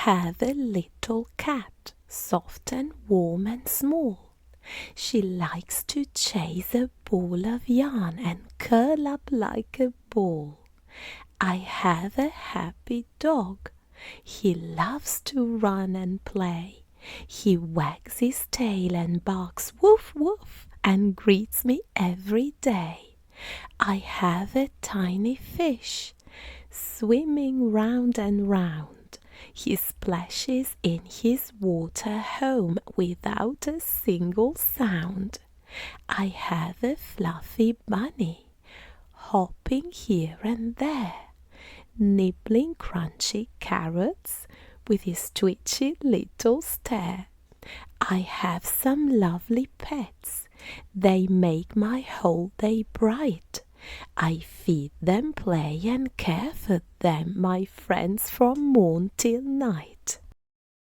have a little cat, soft and warm and small. She likes to chase a ball of yarn and curl up like a ball. I have a happy dog. He loves to run and play. He wags his tail and barks woof woof and greets me every day. I have a tiny fish swimming round and round. He splashes in his water home without a single sound. I have a fluffy bunny hopping here and there, nibbling crunchy carrots with his twitchy little stare. I have some lovely pets. They make my whole day bright. I feed them, play and care for them, my friends, from morn till night.